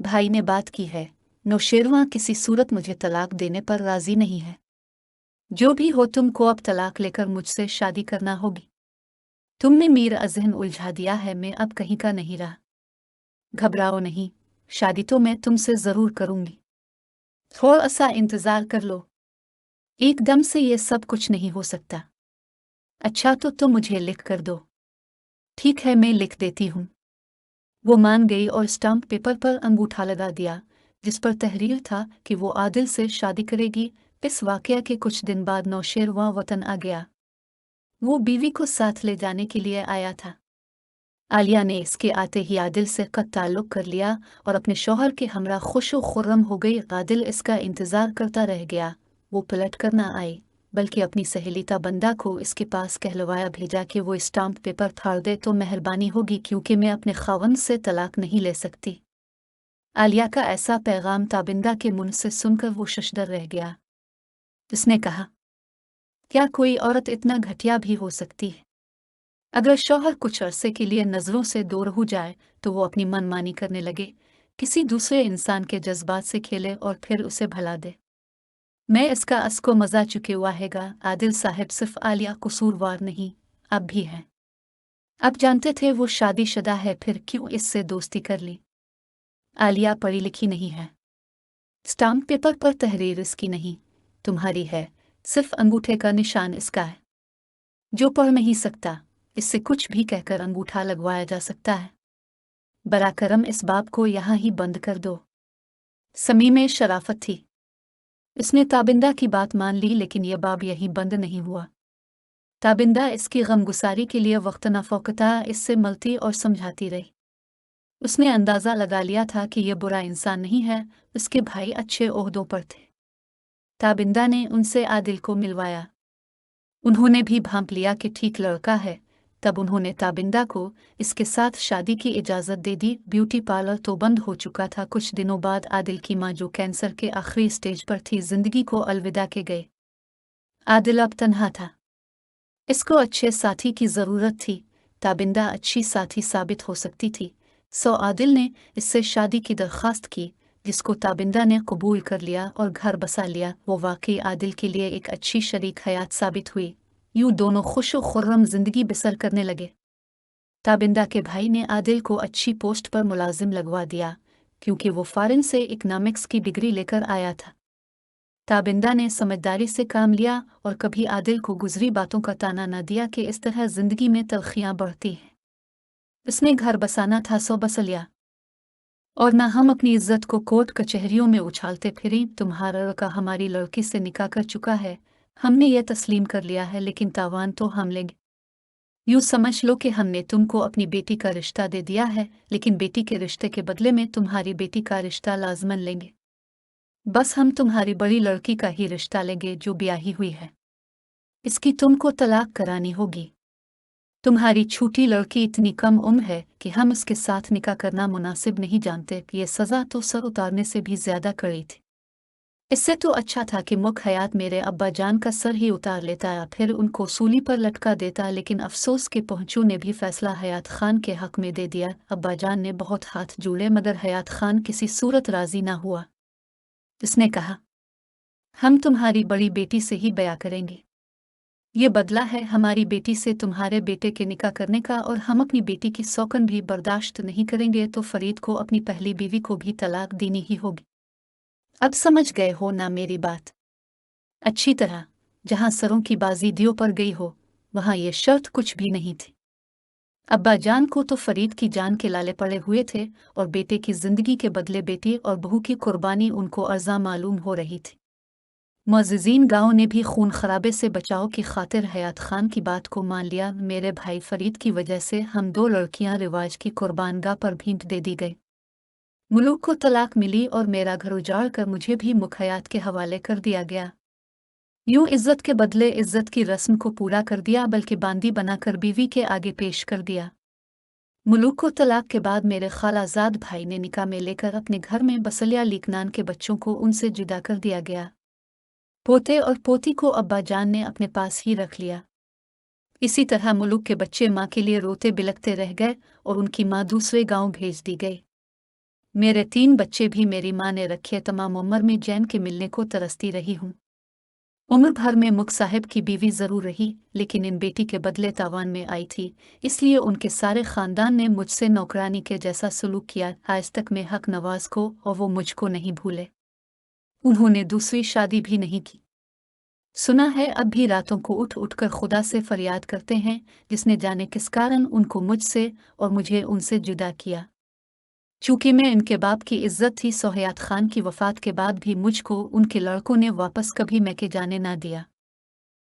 भाई ने बात की है, नौशेरवां किसी सूरत मुझे तलाक देने पर राजी नहीं है। जो भी हो तुमको अब तलाक लेकर मुझसे शादी करना होगी। तुमने मेरा अज़हन उलझा दिया है, मैं अब कहीं का नहीं रहा। घबराओ नहीं, शादी तो मैं तुमसे ज़रूर करूंगी। थोड़ा सा इंतज़ार कर लो, एकदम से ये सब कुछ नहीं हो सकता। अच्छा तो तुम मुझे लिख कर दो। ठीक है, मैं लिख देती हूँ। वो मान गई और स्टाम्प पेपर पर अंगूठा लगा दिया, जिस पर तहरीर था कि वो आदिल से शादी करेगी। इस वाकया के कुछ दिन बाद नौशेर वहाँ वतन आ गया। वो बीवी को साथ ले जाने के लिए आया था। आलिया ने इसके आते ही आदिल से कत ताल्लुक कर लिया और अपने शौहर के हमरा खुशो खुर्रम हो गई। आदिल इसका इंतज़ार करता रह गया। वो पलट कर ना आई, बल्कि अपनी सहेली ताबिंदा को इसके पास कहलवाया भेजा कि वो स्टाम्प पेपर फाड़ दे तो मेहरबानी होगी, क्योंकि मैं अपने खावंद से तलाक नहीं ले सकती। आलिया का ऐसा पैगाम ताबिंदा के मुंह से सुनकर वो शशदर रह गया। उसने कहा, क्या कोई औरत इतना घटिया भी हो सकती है? अगर शौहर कुछ अरसे के लिए नज़रों से दूर हो जाए तो वो अपनी मनमानी करने लगे, किसी दूसरे इंसान के जज्बात से खेले और फिर उसे भला दे। मैं इसका असको मज़ा चुके हुआ हैगा। आदिल साहब सिर्फ आलिया कसूरवार नहीं, अब भी है। अब जानते थे वो शादीशुदा है, फिर क्यों इससे दोस्ती कर ली? आलिया पढ़ी लिखी नहीं है। स्टाम्प पेपर पर तहरीर इसकी नहीं, तुम्हारी है। सिर्फ अंगूठे का निशान इसका है। जो पढ़ नहीं सकता, इससे कुछ भी कहकर अंगूठा लगवाया जा सकता है। बरा करम इस बाब को यहाँ ही बंद कर दो। समी में शराफत थी, इसने ताबिंदा की बात मान ली, लेकिन यह बाब यहीं बंद नहीं हुआ। ताबिंदा इसकी गमगुसारी के लिए वक्त न फ़ौक़ता इससे मलती और समझाती रही। उसने अंदाज़ा लगा लिया था कि यह बुरा इंसान नहीं है, उसके भाई अच्छे ओहदों पर थे। ताबिंदा ने उनसे आदिल को मिलवाया। उन्होंने भी भांप लिया कि ठीक लड़का है। तब उन्होंने ताबिंदा को इसके साथ शादी की इजाज़त दे दी। ब्यूटी पार्लर तो बंद हो चुका था। कुछ दिनों बाद आदिल की माँ, जो कैंसर के आखिरी स्टेज पर थी, जिंदगी को अलविदा के गए। आदिल अब तन्हा था। इसको अच्छे साथी की ज़रूरत थी। ताबिंदा अच्छी साथी साबित हो सकती थी। सो आदिल ने इससे शादी की दरख्वास्त की, जिसको ताबिंदा ने कबूल कर लिया और घर बसा लिया। वो वाकई आदिल के लिए एक अच्छी शरीक हयात साबित हुई। यूं दोनों खुशो खुर्रम जिंदगी बसर करने लगे। ताबिंदा के भाई ने आदिल को अच्छी पोस्ट पर मुलाजिम लगवा दिया, क्योंकि वो फॉरेन से इकनॉमिक्स की डिग्री लेकर आया था। ताबिंदा ने समझदारी से काम लिया और कभी आदिल को गुजरी बातों का ताना न दिया कि इस तरह जिंदगी में तलखियां बढ़ती हैं। उसने घर बसाना था, सो बस लिया। और न हम अपनी इज्जत को कोर्ट कचहरियों में उछालते फिरें। तुम्हारा लड़का हमारी लड़की से निकाह कर चुका है, हमने यह तस्लीम कर लिया है, लेकिन तावान तो हम लेंगे। यूँ समझ लो कि हमने तुमको अपनी बेटी का रिश्ता दे दिया है, लेकिन बेटी के रिश्ते के बदले में तुम्हारी बेटी का रिश्ता लाजमन लेंगे। बस हम तुम्हारी बड़ी लड़की का ही रिश्ता लेंगे, जो ब्याही हुई है। इसकी तुमको तलाक करानी होगी। तुम्हारी छोटी लड़की इतनी कम उम्र है कि हम उसके साथ निकाह करना मुनासिब नहीं जानते। ये सज़ा तो सर उतारने से भी ज़्यादा कड़ी थी। इससे तो अच्छा था कि मुख हयात मेरे अब्बा जान का सर ही उतार लेता या फिर उनको सूली पर लटका देता, लेकिन अफसोस के पहुंचू ने भी फैसला हयात खान के हक में दे दिया। अब्बा जान ने बहुत हाथ जोड़े, मगर हयात खान किसी सूरत राजी ना हुआ। उसने कहा, हम तुम्हारी बड़ी बेटी से ही बया करेंगे। ये बदला है हमारी बेटी से तुम्हारे बेटे के निकाह करने का, और हम अपनी बेटी की सौकन भी बर्दाश्त नहीं करेंगे। तो फरीद को अपनी पहली बीवी को भी तलाक देनी ही होगी। अब समझ गए हो ना मेरी बात अच्छी तरह? जहां सरों की बाजी दियो पर गई हो, वहां ये शर्त कुछ भी नहीं थी। अब्बा जान को तो फरीद की जान के लाले पड़े हुए थे, और बेटे की जिंदगी के बदले बेटी और बहू की कुर्बानी उनको अर्जा मालूम हो रही थी। मुअज़्ज़िज़ीन गांव ने भी खून खराबे से बचाव की खातिर हयात खान की बात को मान लिया। मेरे भाई फरीद की वजह से हम दो लड़कियां रिवाज की कुर्बानगाह पर भींट दे दी गई। मुलूक को तलाक मिली और मेरा घर उजाड़ कर मुझे भी मुखयात के हवाले कर दिया गया। यूं इज्जत के बदले इज्जत की रस्म को पूरा कर दिया, बल्कि बांदी बनाकर बीवी के आगे पेश कर दिया। मुलूक को तलाक के बाद मेरे खालाजाद भाई ने निकाह में लेकर अपने घर में बसलिया लीकनान के बच्चों को उनसे जुदा कर दिया गया। पोते और पोती को अब्बा जान ने अपने पास ही रख लिया। इसी तरह मुलूक के बच्चे माँ के लिए रोते बिलखते रह गए और उनकी माँ दूसरे गांव भेज दी गई। मेरे 3 बच्चे भी मेरी माँ ने रखे, तमाम उम्र में जैन के मिलने को तरसती रही हूँ। उम्र भर में मुख साहिब की बीवी जरूर रही, लेकिन इन बेटी के बदले तावान में आई थी, इसलिए उनके सारे खानदान ने मुझसे नौकरानी के जैसा सलूक किया, आज तक मैं हक नवाज को, और वो मुझको नहीं भूले। उन्होंने दूसरी शादी भी नहीं की। सुना है अब भी रातों को उठ उठकर खुदा से फरियाद करते हैं, जिसने जाने किस कारण उनको मुझसे और मुझे उनसे जुदा किया। चूंकि मैं इनके बाप की इज्जत थी, सोहयात खान की वफात के बाद भी मुझको उनके लड़कों ने वापस कभी मैके जाने ना दिया।